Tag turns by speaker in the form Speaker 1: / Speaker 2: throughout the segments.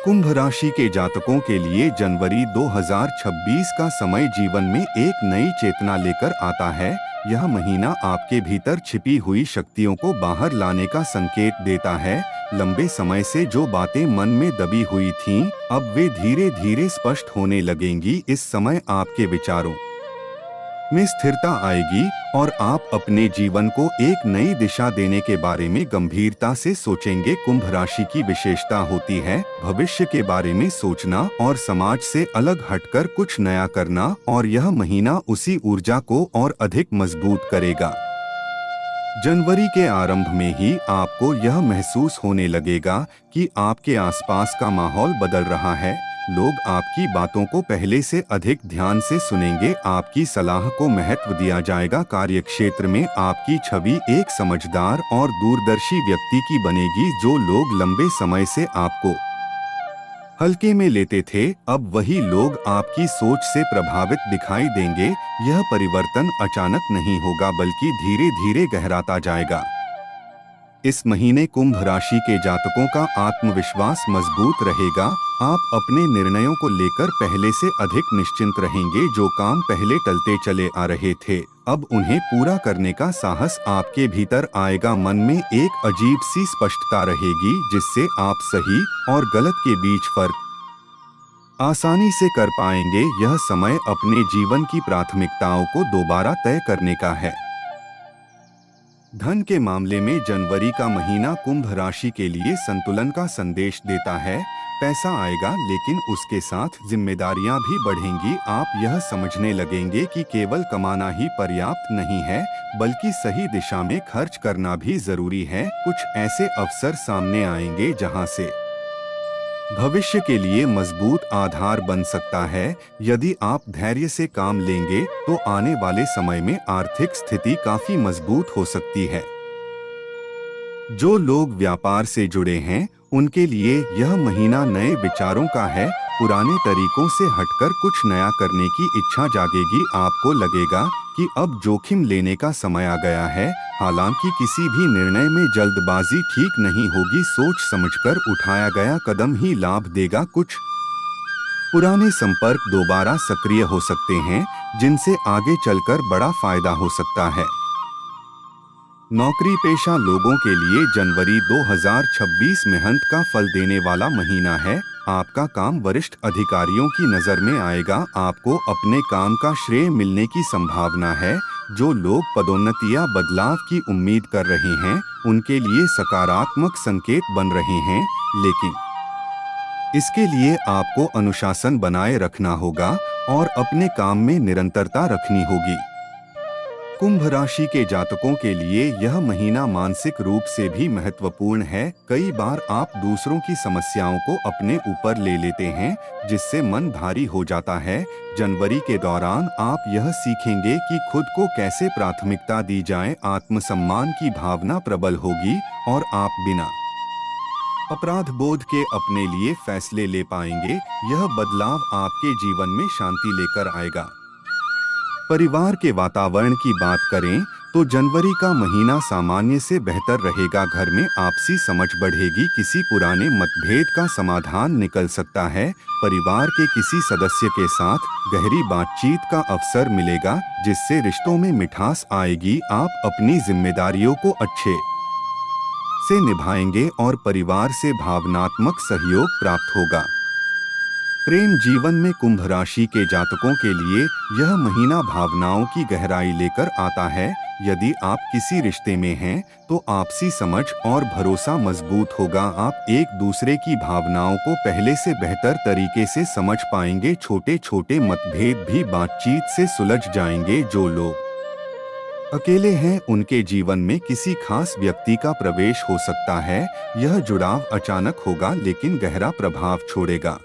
Speaker 1: कुंभ राशि के जातकों के लिए जनवरी 2026 का समय जीवन में एक नई चेतना लेकर आता है। यह महीना आपके भीतर छिपी हुई शक्तियों को बाहर लाने का संकेत देता है। लंबे समय से जो बातें मन में दबी हुई थीं, अब वे धीरे धीरे स्पष्ट होने लगेंगी। इस समय आपके विचारों में स्थिरता आएगी और आप अपने जीवन को एक नई दिशा देने के बारे में गंभीरता से सोचेंगे। कुंभ राशि की विशेषता होती है भविष्य के बारे में सोचना और समाज से अलग हटकर कुछ नया करना, और यह महीना उसी ऊर्जा को और अधिक मजबूत करेगा। जनवरी के आरंभ में ही आपको यह महसूस होने लगेगा कि आपके आसपास का माहौल बदल रहा है। लोग आपकी बातों को पहले से अधिक ध्यान से सुनेंगे, आपकी सलाह को महत्व दिया जाएगा। कार्यक्षेत्र में आपकी छवि एक समझदार और दूरदर्शी व्यक्ति की बनेगी। जो लोग लंबे समय से आपको हल्के में लेते थे, अब वही लोग आपकी सोच से प्रभावित दिखाई देंगे। यह परिवर्तन अचानक नहीं होगा बल्कि धीरे धीरे गहराता जाएगा। इस महीने कुंभ राशि के जातकों का आत्मविश्वास मजबूत रहेगा। आप अपने निर्णयों को लेकर पहले से अधिक निश्चिंत रहेंगे। जो काम पहले टलते चले आ रहे थे, अब उन्हें पूरा करने का साहस आपके भीतर आएगा। मन में एक अजीब सी स्पष्टता रहेगी जिससे आप सही और गलत के बीच फर्क आसानी से कर पाएंगे। यह समय अपने जीवन की प्राथमिकताओं को दोबारा तय करने का है। धन के मामले में जनवरी का महीना कुंभ राशि के लिए संतुलन का संदेश देता है। पैसा आएगा लेकिन उसके साथ जिम्मेदारियां भी बढ़ेंगी। आप यह समझने लगेंगे कि केवल कमाना ही पर्याप्त नहीं है, बल्कि सही दिशा में खर्च करना भी जरूरी है। कुछ ऐसे अवसर सामने आएंगे जहां से भविष्य के लिए मजबूत आधार बन सकता है। यदि आप धैर्य से काम लेंगे तो आने वाले समय में आर्थिक स्थिति काफी मजबूत हो सकती है। जो लोग व्यापार से जुड़े हैं, उनके लिए यह महीना नए विचारों का है। पुराने तरीकों से हटकर कुछ नया करने की इच्छा जागेगी। आपको लगेगा कि अब जोखिम लेने का समय आ गया है। हालांकि किसी भी निर्णय में जल्दबाजी ठीक नहीं होगी। सोच समझकर उठाया गया कदम ही लाभ देगा। कुछ पुराने संपर्क दोबारा सक्रिय हो सकते हैं, जिनसे आगे चलकर बड़ा फायदा हो सकता है। नौकरी पेशा लोगों के लिए जनवरी 2026 मेहनत का फल देने वाला महीना है। आपका काम वरिष्ठ अधिकारियों की नजर में आएगा। आपको अपने काम का श्रेय मिलने की संभावना है। जो लोग पदोन्नति या बदलाव की उम्मीद कर रहे हैं, उनके लिए सकारात्मक संकेत बन रहे हैं, लेकिन इसके लिए आपको अनुशासन बनाए रखना होगा और अपने काम में निरंतरता रखनी होगी। कुंभ राशि के जातकों के लिए यह महीना मानसिक रूप से भी महत्वपूर्ण है। कई बार आप दूसरों की समस्याओं को अपने ऊपर ले लेते हैं, जिससे मन भारी हो जाता है। जनवरी के दौरान आप यह सीखेंगे कि खुद को कैसे प्राथमिकता दी जाए। आत्मसम्मान की भावना प्रबल होगी और आप बिना अपराध बोध के अपने लिए फैसले ले पाएंगे। यह बदलाव आपके जीवन में शांति लेकर आएगा। परिवार के वातावरण की बात करें तो जनवरी का महीना सामान्य से बेहतर रहेगा। घर में आपसी समझ बढ़ेगी। किसी पुराने मतभेद का समाधान निकल सकता है। परिवार के किसी सदस्य के साथ गहरी बातचीत का अवसर मिलेगा, जिससे रिश्तों में मिठास आएगी। आप अपनी जिम्मेदारियों को अच्छे से निभाएंगे और परिवार से भावनात्मक सहयोग प्राप्त होगा। प्रेम जीवन में कुंभ राशि के जातकों के लिए यह महीना भावनाओं की गहराई लेकर आता है। यदि आप किसी रिश्ते में हैं, तो आपसी समझ और भरोसा मजबूत होगा। आप एक दूसरे की भावनाओं को पहले से बेहतर तरीके से समझ पाएंगे। छोटे छोटे मतभेद भी बातचीत से सुलझ जाएंगे। जो लोग अकेले हैं, उनके जीवन में किसी खास व्यक्ति का प्रवेश हो सकता है। यह जुड़ाव अचानक होगा लेकिन गहरा प्रभाव छोड़ेगा।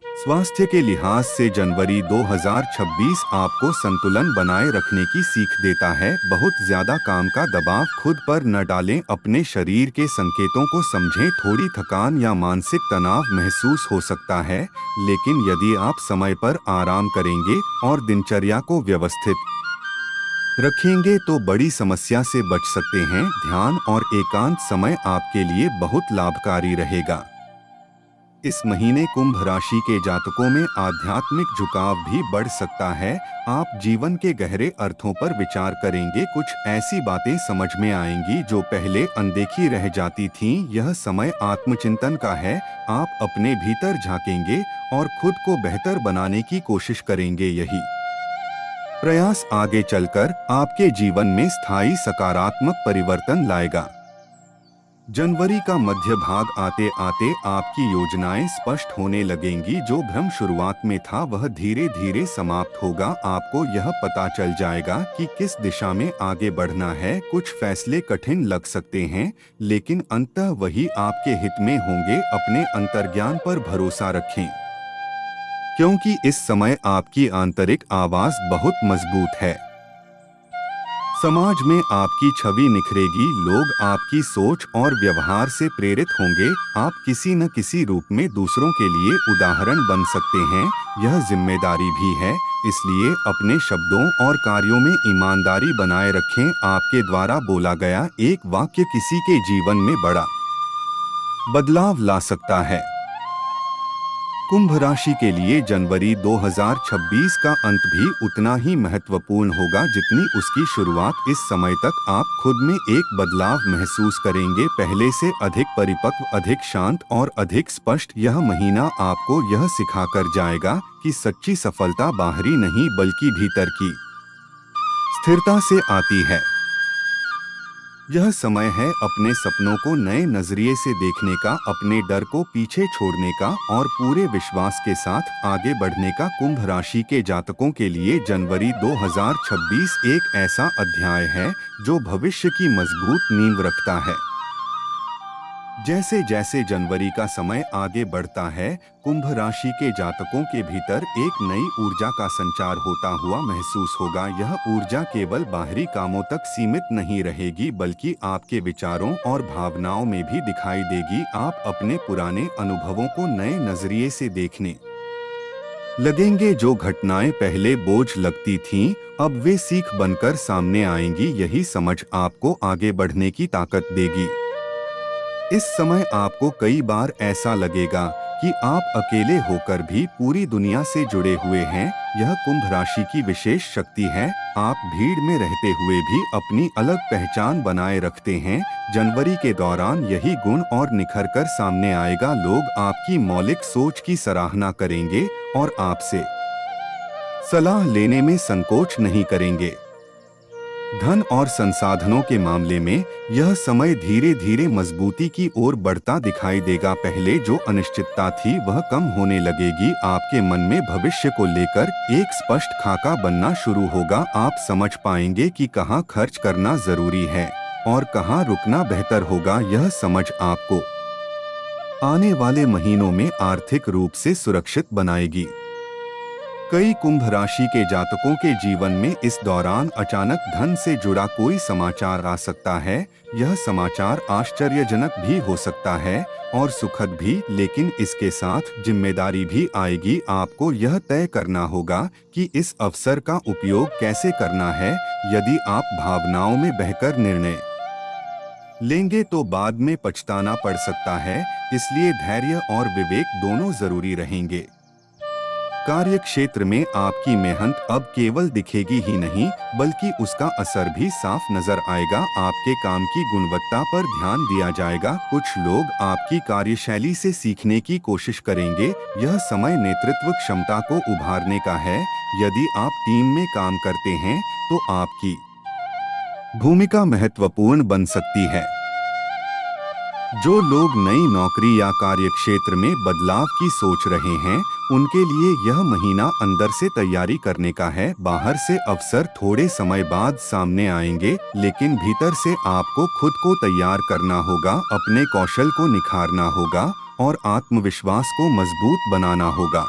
Speaker 1: स्वास्थ्य के लिहाज से जनवरी 2026 आपको संतुलन बनाए रखने की सीख देता है। बहुत ज्यादा काम का दबाव खुद पर न डालें। अपने शरीर के संकेतों को समझें। थोड़ी थकान या मानसिक तनाव महसूस हो सकता है, लेकिन यदि आप समय पर आराम करेंगे और दिनचर्या को व्यवस्थित रखेंगे तो बड़ी समस्या से बच सकते हैं। ध्यान और एकांत समय आपके लिए बहुत लाभकारी रहेगा। इस महीने कुंभ राशि के जातकों में आध्यात्मिक झुकाव भी बढ़ सकता है। आप जीवन के गहरे अर्थों पर विचार करेंगे, कुछ ऐसी बातें समझ में आएंगी जो पहले अनदेखी रह जाती थीं। यह समय आत्मचिंतन का है। आप अपने भीतर झांकेंगे और खुद को बेहतर बनाने की कोशिश करेंगे। यही प्रयास आगे चलकर आपके जीवन में स्थायी सकारात्मक परिवर्तन लाएगा। जनवरी का मध्य भाग आते आते आपकी योजनाएं स्पष्ट होने लगेंगी। जो भ्रम शुरुआत में था वह धीरे धीरे समाप्त होगा। आपको यह पता चल जाएगा कि किस दिशा में आगे बढ़ना है। कुछ फैसले कठिन लग सकते हैं, लेकिन अंततः वही आपके हित में होंगे। अपने अंतर्ज्ञान पर भरोसा रखें, क्योंकि इस समय आपकी आंतरिक आवाज बहुत मजबूत है। समाज में आपकी छवि निखरेगी। लोग आपकी सोच और व्यवहार से प्रेरित होंगे। आप किसी न किसी रूप में दूसरों के लिए उदाहरण बन सकते हैं। यह जिम्मेदारी भी है, इसलिए अपने शब्दों और कार्यों में ईमानदारी बनाए रखें। आपके द्वारा बोला गया एक वाक्य किसी के जीवन में बड़ा बदलाव ला सकता है। कुंभ राशि के लिए जनवरी 2026 का अंत भी उतना ही महत्वपूर्ण होगा जितनी उसकी शुरुआत। इस समय तक आप खुद में एक बदलाव महसूस करेंगे, पहले से अधिक परिपक्व, अधिक शांत और अधिक स्पष्ट। यह महीना आपको यह सिखाकर जाएगा कि सच्ची सफलता बाहरी नहीं बल्कि भीतर की स्थिरता से आती है। यह समय है अपने सपनों को नए नजरिए से देखने का, अपने डर को पीछे छोड़ने का और पूरे विश्वास के साथ आगे बढ़ने का। कुंभ राशि के जातकों के लिए जनवरी 2026 एक ऐसा अध्याय है जो भविष्य की मजबूत नींव रखता है। जैसे जैसे जनवरी का समय आगे बढ़ता है, कुंभ राशि के जातकों के भीतर एक नई ऊर्जा का संचार होता हुआ महसूस होगा। यह ऊर्जा केवल बाहरी कामों तक सीमित नहीं रहेगी, बल्कि आपके विचारों और भावनाओं में भी दिखाई देगी। आप अपने पुराने अनुभवों को नए नजरिए से देखने लगेंगे। जो घटनाएं पहले बोझ लगती थीं, अब वे सीख बनकर सामने आएंगी। यही समझ आपको आगे बढ़ने की ताकत देगी। इस समय आपको कई बार ऐसा लगेगा कि आप अकेले होकर भी पूरी दुनिया से जुड़े हुए हैं। यह कुंभ राशि की विशेष शक्ति है। आप भीड़ में रहते हुए भी अपनी अलग पहचान बनाए रखते हैं। जनवरी के दौरान यही गुण और निखर कर सामने आएगा। लोग आपकी मौलिक सोच की सराहना करेंगे और आपसे सलाह लेने में संकोच नहीं करेंगे। धन और संसाधनों के मामले में यह समय धीरे धीरे मजबूती की ओर बढ़ता दिखाई देगा। पहले जो अनिश्चितता थी वह कम होने लगेगी। आपके मन में भविष्य को लेकर एक स्पष्ट खाका बनना शुरू होगा। आप समझ पाएंगे कि कहां खर्च करना जरूरी है और कहां रुकना बेहतर होगा। यह समझ आपको आने वाले महीनों में आर्थिक रूप से सुरक्षित बनाएगी। कई कुंभ राशि के जातकों के जीवन में इस दौरान अचानक धन से जुड़ा कोई समाचार आ सकता है। यह समाचार आश्चर्यजनक भी हो सकता है और सुखद भी, लेकिन इसके साथ जिम्मेदारी भी आएगी। आपको यह तय करना होगा कि इस अवसर का उपयोग कैसे करना है। यदि आप भावनाओं में बहकर निर्णय लेंगे तो बाद में पछताना पड़ सकता है, इसलिए धैर्य और विवेक दोनों जरूरी रहेंगे। कार्य क्षेत्र में आपकी मेहनत अब केवल दिखेगी ही नहीं, बल्कि उसका असर भी साफ नजर आएगा। आपके काम की गुणवत्ता पर ध्यान दिया जाएगा। कुछ लोग आपकी कार्यशैली से सीखने की कोशिश करेंगे। यह समय नेतृत्व क्षमता को उभारने का है। यदि आप टीम में काम करते हैं तो आपकी भूमिका महत्वपूर्ण बन सकती है। जो लोग नई नौकरी या कार्यक्षेत्र में बदलाव की सोच रहे हैं, उनके लिए यह महीना अंदर से तैयारी करने का है। बाहर से अवसर थोड़े समय बाद सामने आएंगे, लेकिन भीतर से आपको खुद को तैयार करना होगा। अपने कौशल को निखारना होगा और आत्मविश्वास को मजबूत बनाना होगा।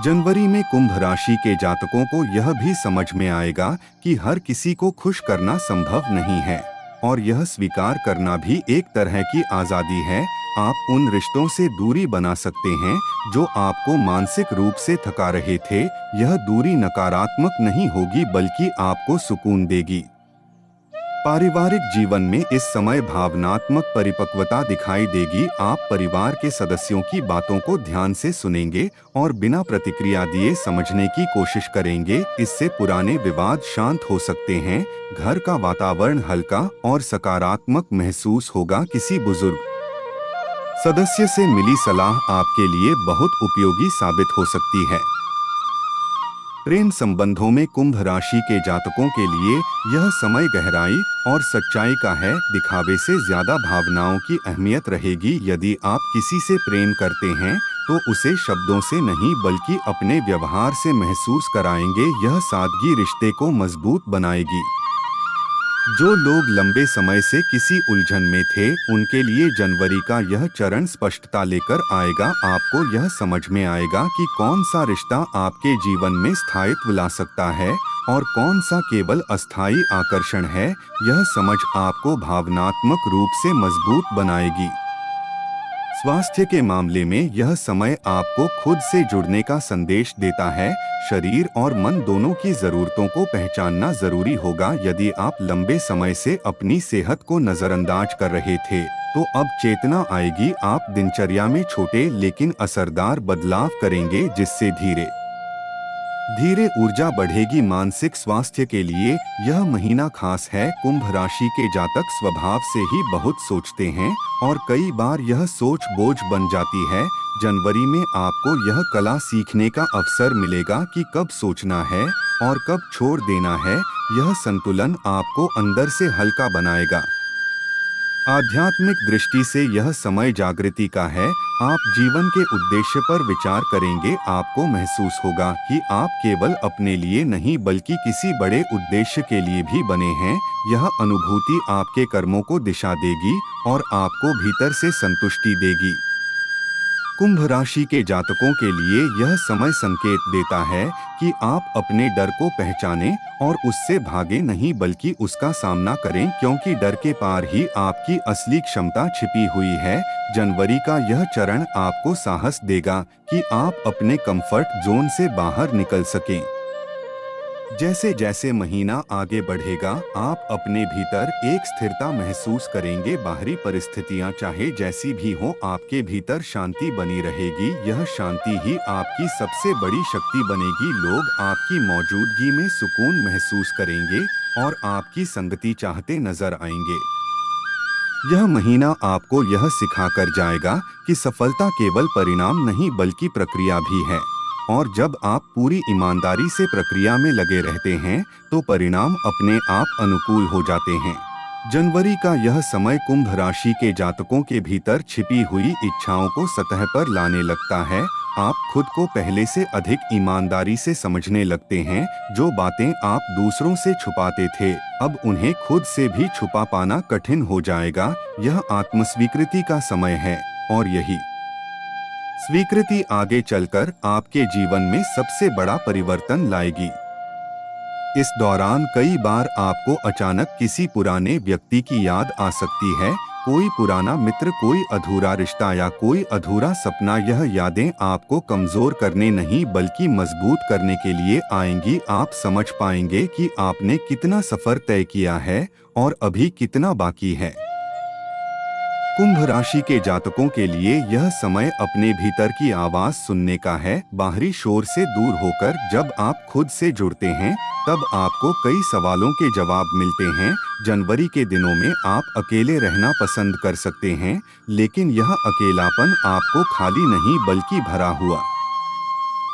Speaker 1: जनवरी में कुंभ राशि के जातकों को यह भी समझ में आएगा कि हर किसी को खुश करना संभव नहीं है और यह स्वीकार करना भी एक तरह की आजादी है। आप उन रिश्तों से दूरी बना सकते हैं जो आपको मानसिक रूप से थका रहे थे। यह दूरी नकारात्मक नहीं होगी, बल्कि आपको सुकून देगी। पारिवारिक जीवन में इस समय भावनात्मक परिपक्वता दिखाई देगी। आप परिवार के सदस्यों की बातों को ध्यान से सुनेंगे और बिना प्रतिक्रिया दिए समझने की कोशिश करेंगे। इससे पुराने विवाद शांत हो सकते हैं। घर का वातावरण हल्का और सकारात्मक महसूस होगा। किसी बुजुर्ग सदस्य से मिली सलाह आपके लिए बहुत उपयोगी साबित हो सकती है। प्रेम संबंधों में कुंभ राशि के जातकों के लिए यह समय गहराई और सच्चाई का है। दिखावे से ज्यादा भावनाओं की अहमियत रहेगी। यदि आप किसी से प्रेम करते हैं तो उसे शब्दों से नहीं बल्कि अपने व्यवहार से महसूस कराएंगे। यह सादगी रिश्ते को मजबूत बनाएगी। जो लोग लंबे समय से किसी उलझन में थे, उनके लिए जनवरी का यह चरण स्पष्टता लेकर आएगा। आपको यह समझ में आएगा कि कौन सा रिश्ता आपके जीवन में स्थायित्व ला सकता है और कौन सा केवल अस्थायी आकर्षण है। यह समझ आपको भावनात्मक रूप से मजबूत बनाएगी। स्वास्थ्य के मामले में यह समय आपको खुद से जुड़ने का संदेश देता है। शरीर और मन दोनों की जरूरतों को पहचानना जरूरी होगा। यदि आप लंबे समय से अपनी सेहत को नजरअंदाज कर रहे थे, तो अब चेतना आएगी। आप दिनचर्या में छोटे लेकिन असरदार बदलाव करेंगे, जिससे धीरे धीरे ऊर्जा बढ़ेगी। मानसिक स्वास्थ्य के लिए यह महीना खास है। कुंभ राशि के जातक स्वभाव से ही बहुत सोचते हैं और कई बार यह सोच बोझ बन जाती है। जनवरी में आपको यह कला सीखने का अवसर मिलेगा कि कब सोचना है और कब छोड़ देना है। यह संतुलन आपको अंदर से हल्का बनाएगा। आध्यात्मिक दृष्टि से यह समय जागृति का है। आप जीवन के उद्देश्य पर विचार करेंगे। आपको महसूस होगा कि आप केवल अपने लिए नहीं बल्कि किसी बड़े उद्देश्य के लिए भी बने हैं। यह अनुभूति आपके कर्मों को दिशा देगी और आपको भीतर से संतुष्टि देगी। कुंभ राशि के जातकों के लिए यह समय संकेत देता है कि आप अपने डर को पहचानें और उससे भागे नहीं बल्कि उसका सामना करें, क्योंकि डर के पार ही आपकी असली क्षमता छिपी हुई है। जनवरी का यह चरण आपको साहस देगा कि आप अपने कंफर्ट जोन से बाहर निकल सकें। जैसे जैसे महीना आगे बढ़ेगा, आप अपने भीतर एक स्थिरता महसूस करेंगे। बाहरी परिस्थितियां चाहे जैसी भी हों, आपके भीतर शांति बनी रहेगी। यह शांति ही आपकी सबसे बड़ी शक्ति बनेगी। लोग आपकी मौजूदगी में सुकून महसूस करेंगे और आपकी संगति चाहते नजर आएंगे। यह महीना आपको यह सिखाकर जाएगा कि सफलता केवल परिणाम नहीं बल्कि प्रक्रिया भी है, और जब आप पूरी ईमानदारी से प्रक्रिया में लगे रहते हैं तो परिणाम अपने आप अनुकूल हो जाते हैं। जनवरी का यह समय कुंभ राशि के जातकों के भीतर छिपी हुई इच्छाओं को सतह पर लाने लगता है। आप खुद को पहले से अधिक ईमानदारी से समझने लगते हैं। जो बातें आप दूसरों से छुपाते थे, अब उन्हें खुद से भी छुपा पाना कठिन हो जाएगा। यह आत्मस्वीकृति का समय है और यही स्वीकृति आगे चलकर आपके जीवन में सबसे बड़ा परिवर्तन लाएगी। इस दौरान कई बार आपको अचानक किसी पुराने व्यक्ति की याद आ सकती है। कोई पुराना मित्र, कोई अधूरा रिश्ता या कोई अधूरा सपना। यह यादें आपको कमजोर करने नहीं बल्कि मजबूत करने के लिए आएंगी। आप समझ पाएंगे कि आपने कितना सफर तय किया है और अभी कितना बाकी है। कुंभ राशि के जातकों के लिए यह समय अपने भीतर की आवाज सुनने का है। बाहरी शोर से दूर होकर जब आप खुद से जुड़ते हैं, तब आपको कई सवालों के जवाब मिलते हैं। जनवरी के दिनों में आप अकेले रहना पसंद कर सकते हैं, लेकिन यह अकेलापन आपको खाली नहीं बल्कि भरा हुआ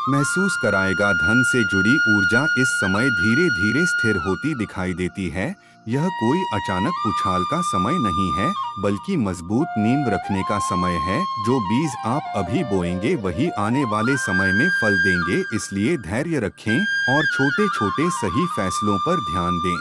Speaker 1: महसूस कराएगा। धन से जुड़ी ऊर्जा इस समय धीरे धीरे स्थिर होती दिखाई देती है। यह कोई अचानक उछाल का समय नहीं है बल्कि मजबूत नींव रखने का समय है। जो बीज आप अभी बोएंगे वही आने वाले समय में फल देंगे। इसलिए धैर्य रखें और छोटे छोटे सही फैसलों पर ध्यान दें।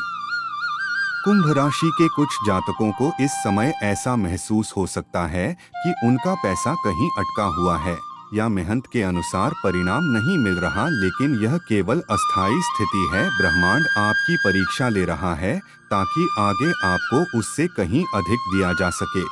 Speaker 1: कुंभ राशि के कुछ जातकों को इस समय ऐसा महसूस हो सकता है कि उनका पैसा कहीं अटका हुआ है या मेहनत के अनुसार परिणाम नहीं मिल रहा, लेकिन यह केवल अस्थायी स्थिति है। ब्रह्मांड आपकी परीक्षा ले रहा है ताकि आगे आपको उससे कहीं अधिक दिया जा सके।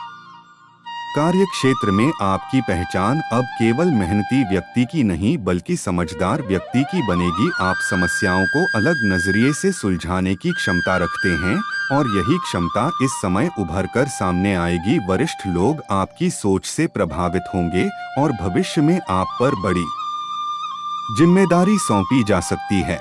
Speaker 1: कार्य क्षेत्र में आपकी पहचान अब केवल मेहनती व्यक्ति की नहीं बल्कि समझदार व्यक्ति की बनेगी। आप समस्याओं को अलग नजरिए से सुलझाने की क्षमता रखते हैं और यही क्षमता इस समय उभर कर सामने आएगी। वरिष्ठ लोग आपकी सोच से प्रभावित होंगे और भविष्य में आप पर बड़ी जिम्मेदारी सौंपी जा सकती है।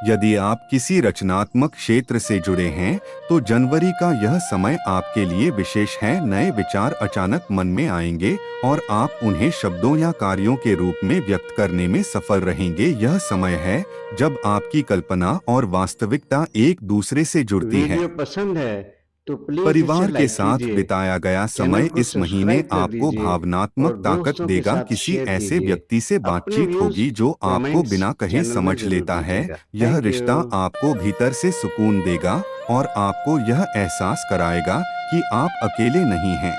Speaker 1: यदि आप किसी रचनात्मक क्षेत्र से जुड़े हैं तो जनवरी का यह समय आपके लिए विशेष है। नए विचार अचानक मन में आएंगे और आप उन्हें शब्दों या कार्यों के रूप में व्यक्त करने में सफल रहेंगे। यह समय है जब आपकी कल्पना और वास्तविकता एक दूसरे से जुड़ती है।
Speaker 2: वीडियो पसंद है तो प्लीज इसे
Speaker 1: परिवार के
Speaker 2: लाइक
Speaker 1: साथ
Speaker 2: कीजिए,
Speaker 1: बिताया गया
Speaker 2: चैनल
Speaker 1: समय
Speaker 2: को
Speaker 1: इस महीने
Speaker 2: सब्सक्राइब कर
Speaker 1: आपको
Speaker 2: दीजिए
Speaker 1: भावनात्मक
Speaker 2: और
Speaker 1: ताकत
Speaker 2: दोस्तों के
Speaker 1: देगा।
Speaker 2: साथ
Speaker 1: किसी
Speaker 2: शेयर
Speaker 1: ऐसे
Speaker 2: कीजिए।
Speaker 1: व्यक्ति से
Speaker 2: अपने
Speaker 1: बातचीत
Speaker 2: व्यूज
Speaker 1: होगी जो आपको
Speaker 2: कमेंट्स
Speaker 1: बिना कहे
Speaker 2: चैनल में
Speaker 1: समझ
Speaker 2: जरूर
Speaker 1: लेता है।
Speaker 2: दीजिएगा।
Speaker 1: यह
Speaker 2: थैंक
Speaker 1: रिश्ता
Speaker 2: यू।
Speaker 1: आपको भीतर से सुकून देगा और आपको यह एहसास कराएगा कि आप अकेले नहीं हैं।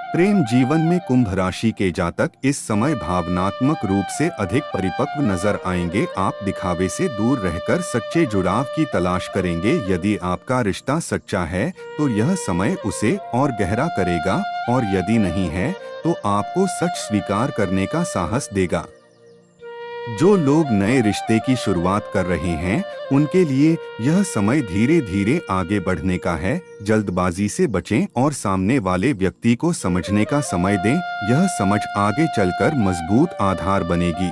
Speaker 1: प्रेम जीवन में कुंभ राशि के जातक इस समय भावनात्मक रूप से अधिक परिपक्व नजर आएंगे। आप दिखावे से दूर रहकर सच्चे जुड़ाव की तलाश करेंगे। यदि आपका रिश्ता सच्चा है तो यह समय उसे और गहरा करेगा और यदि नहीं है तो आपको सच स्वीकार करने का साहस देगा। जो लोग नए रिश्ते की शुरुआत कर रहे हैं उनके लिए यह समय धीरे धीरे आगे बढ़ने का है। जल्दबाजी से बचें और सामने वाले व्यक्ति को समझने का समय दें। यह समझ आगे चलकर मजबूत आधार बनेगी।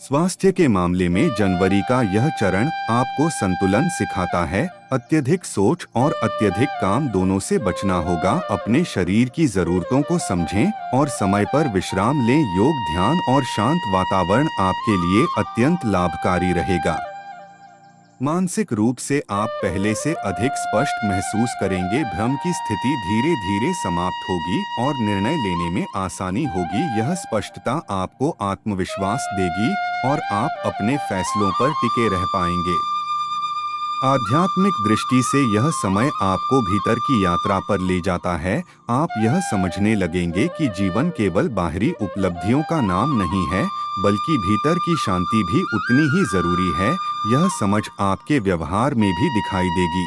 Speaker 1: स्वास्थ्य के मामले में जनवरी का यह चरण आपको संतुलन सिखाता है। अत्यधिक सोच और अत्यधिक काम दोनों से बचना होगा। अपने शरीर की जरूरतों को समझें और समय पर विश्राम लें। योग, ध्यान और शांत वातावरण आपके लिए अत्यंत लाभकारी रहेगा। मानसिक रूप से आप पहले से अधिक स्पष्ट महसूस करेंगे। भ्रम की स्थिति धीरे धीरे समाप्त होगी और निर्णय लेने में आसानी होगी। यह स्पष्टता आपको आत्मविश्वास देगी और आप अपने फैसलों पर टिके रह पाएंगे। आध्यात्मिक दृष्टि से यह समय आपको भीतर की यात्रा पर ले जाता है। आप यह समझने लगेंगे कि जीवन केवल बाहरी उपलब्धियों का नाम नहीं है, बल्कि भीतर की शांति भी उतनी ही जरूरी है। यह समझ आपके व्यवहार में भी दिखाई देगी।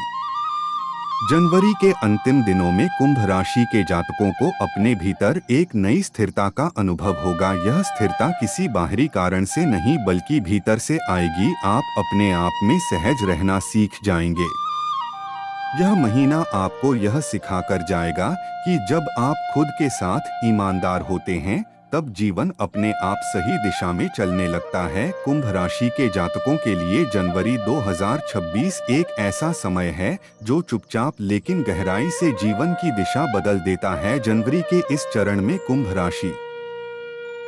Speaker 1: जनवरी के अंतिम दिनों में कुंभ राशि के जातकों को अपने भीतर एक नई स्थिरता का अनुभव होगा। यह स्थिरता किसी बाहरी कारण से नहीं बल्कि भीतर से आएगी। आप अपने आप में सहज रहना सीख जाएंगे। यह महीना आपको यह सिखा कर जाएगा कि जब आप खुद के साथ ईमानदार होते हैं तब जीवन अपने आप सही दिशा में चलने लगता है। कुंभ राशि के जातकों के लिए जनवरी 2026 एक ऐसा समय है जो चुपचाप लेकिन गहराई से जीवन की दिशा बदल देता है। जनवरी के इस चरण में कुंभ राशि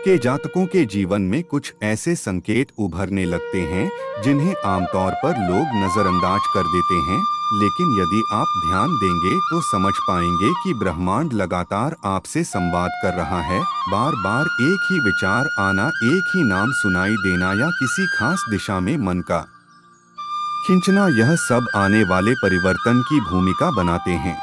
Speaker 1: के जातकों के जीवन में कुछ ऐसे संकेत उभरने लगते हैं जिन्हें आमतौर पर लोग नजरअंदाज कर देते हैं, लेकिन यदि आप ध्यान देंगे तो समझ पाएंगे कि ब्रह्मांड लगातार आपसे संवाद कर रहा है। बार बार एक ही विचार आना, एक ही नाम सुनाई देना या किसी खास दिशा में मन का खींचना, यह सब आने वाले परिवर्तन की भूमिका बनाते हैं।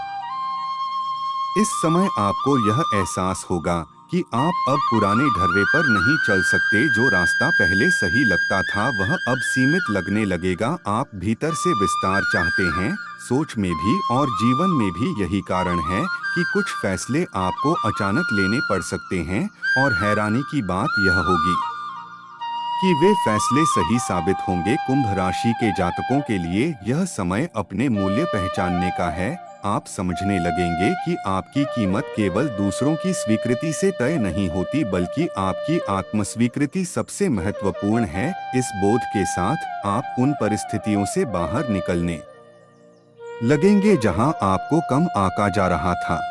Speaker 1: इस समय आपको यह एहसास होगा कि आप अब पुराने ढर्रे पर नहीं चल सकते। जो रास्ता पहले सही लगता था वह अब सीमित लगने लगेगा। आप भीतर से विस्तार चाहते हैं, सोच में भी और जीवन में भी। यही कारण है कि कुछ फैसले आपको अचानक लेने पड़ सकते हैं और हैरानी की बात यह होगी कि वे फैसले सही साबित होंगे। कुंभ राशि के जातकों के लिए यह समय अपने मूल्य पहचानने का है। आप समझने लगेंगे कि आपकी कीमत केवल दूसरों की स्वीकृति से तय नहीं होती बल्कि आपकी आत्मस्वीकृति सबसे महत्वपूर्ण है। इस बोध के साथ आप उन परिस्थितियों से बाहर निकलने लगेंगे जहां आपको कम आंका जा रहा था।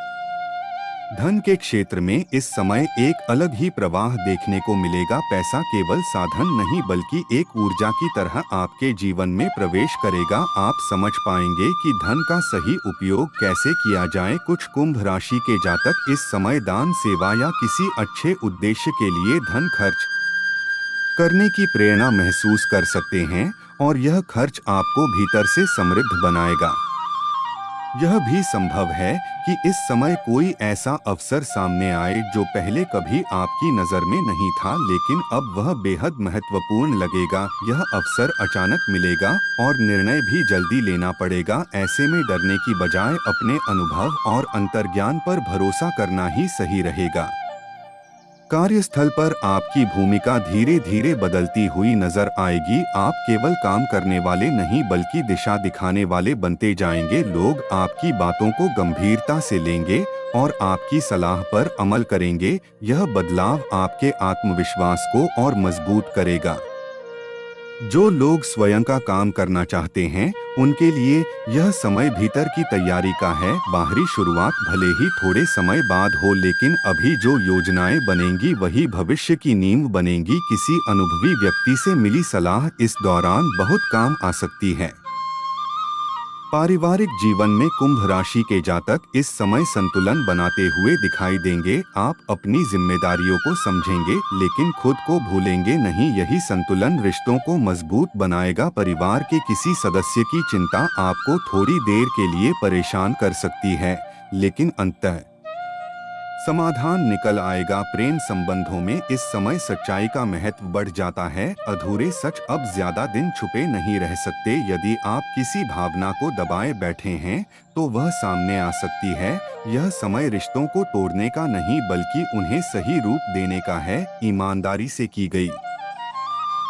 Speaker 1: धन के क्षेत्र में इस समय एक अलग ही प्रवाह देखने को मिलेगा। पैसा केवल साधन नहीं बल्कि एक ऊर्जा की तरह आपके जीवन में प्रवेश करेगा। आप समझ पाएंगे कि धन का सही उपयोग कैसे किया जाए। कुछ कुंभ राशि के जातक इस समय दान, सेवा या किसी अच्छे उद्देश्य के लिए धन खर्च करने की प्रेरणा महसूस कर सकते हैं और यह खर्च आपको भीतर से समृद्ध बनाएगा। यह भी संभव है कि इस समय कोई ऐसा अवसर सामने आए जो पहले कभी आपकी नजर में नहीं था, लेकिन अब वह बेहद महत्वपूर्ण लगेगा। यह अवसर अचानक मिलेगा और निर्णय भी जल्दी लेना पड़ेगा। ऐसे में डरने की बजाय अपने अनुभव और अंतर्ज्ञान पर भरोसा करना ही सही रहेगा। कार्यस्थल पर आपकी भूमिका धीरे धीरे बदलती हुई नजर आएगी। आप केवल काम करने वाले नहीं बल्कि दिशा दिखाने वाले बनते जाएंगे। लोग आपकी बातों को गंभीरता से लेंगे और आपकी सलाह पर अमल करेंगे। यह बदलाव आपके आत्मविश्वास को और मजबूत करेगा। जो लोग स्वयं का काम करना चाहते हैं उनके लिए यह समय भीतर की तैयारी का है। बाहरी शुरुआत भले ही थोड़े समय बाद हो, लेकिन अभी जो योजनाएं बनेंगी वही भविष्य की नींव बनेंगी। किसी अनुभवी व्यक्ति से मिली सलाह इस दौरान बहुत काम आ सकती है। पारिवारिक जीवन में कुंभ राशि के जातक इस समय संतुलन बनाते हुए दिखाई देंगे। आप अपनी जिम्मेदारियों को समझेंगे लेकिन खुद को भूलेंगे नहीं। यही संतुलन रिश्तों को मजबूत बनाएगा। परिवार के किसी सदस्य की चिंता आपको थोड़ी देर के लिए परेशान कर सकती है, लेकिन अंततः समाधान निकल आएगा। प्रेम संबंधों में इस समय सच्चाई का महत्व बढ़ जाता है। अधूरे सच अब ज्यादा दिन छुपे नहीं रह सकते। यदि आप किसी भावना को दबाए बैठे हैं तो वह सामने आ सकती है। यह समय रिश्तों को तोड़ने का नहीं बल्कि उन्हें सही रूप देने का है। ईमानदारी से की गई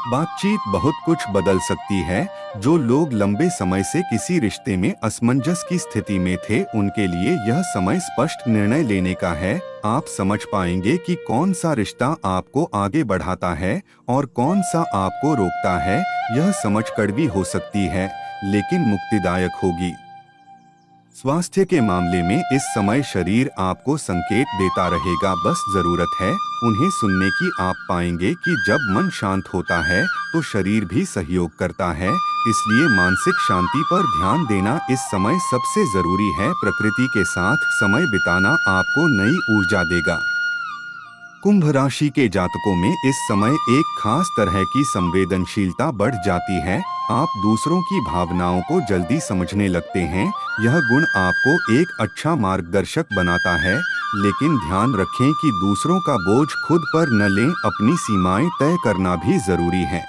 Speaker 1: बातचीत बहुत कुछ बदल सकती है। जो लोग लंबे समय से किसी रिश्ते में असमंजस की स्थिति में थे उनके लिए यह समय स्पष्ट निर्णय लेने का है। आप समझ पाएंगे कि कौन सा रिश्ता आपको आगे बढ़ाता है और कौन सा आपको रोकता है। यह समझ कड़वी हो सकती है लेकिन मुक्तिदायक होगी। स्वास्थ्य के मामले में इस समय शरीर आपको संकेत देता रहेगा, बस जरूरत है उन्हें सुनने की। आप पाएंगे कि जब मन शांत होता है तो शरीर भी सहयोग करता है। इसलिए मानसिक शांति पर ध्यान देना इस समय सबसे जरूरी है। प्रकृति के साथ समय बिताना आपको नई ऊर्जा देगा। कुंभ राशि के जातकों में इस समय एक खास तरह की संवेदनशीलता बढ़ जाती है। आप दूसरों की भावनाओं को जल्दी समझने लगते हैं। यह गुण आपको एक अच्छा मार्गदर्शक बनाता है, लेकिन ध्यान रखें कि दूसरों का बोझ खुद पर न लें। अपनी सीमाएं तय करना भी जरूरी है।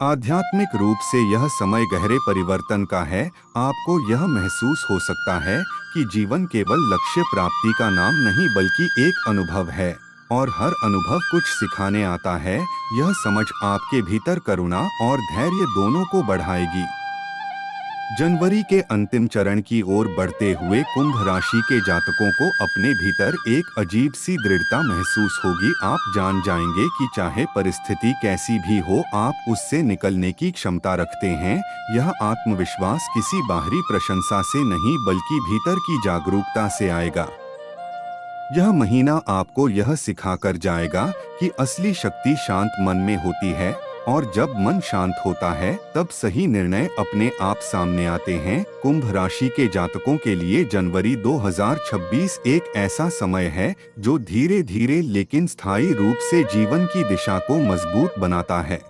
Speaker 1: आध्यात्मिक रूप से यह समय गहरे परिवर्तन का है। आपको यह महसूस हो सकता है कि जीवन केवल लक्ष्य प्राप्ति का नाम नहीं बल्कि एक अनुभव है और हर अनुभव कुछ सिखाने आता है। यह समझ आपके भीतर करुणा और धैर्य दोनों को बढ़ाएगी। जनवरी के अंतिम चरण की ओर बढ़ते हुए कुंभ राशि के जातकों को अपने भीतर एक अजीब सी दृढ़ता महसूस होगी। आप जान जाएंगे कि चाहे परिस्थिति कैसी भी हो आप उससे निकलने की क्षमता रखते हैं। यह आत्मविश्वास किसी बाहरी प्रशंसा से नहीं बल्कि भीतर की जागरूकता से आएगा। यह महीना आपको यह सिखाकर जाएगा कि असली शक्ति शांत मन में होती है और जब मन शांत होता है तब सही निर्णय अपने आप सामने आते हैं। कुंभ राशि के जातकों के लिए जनवरी 2026 एक ऐसा समय है जो धीरे धीरे लेकिन स्थायी रूप से जीवन की दिशा को मजबूत बनाता है।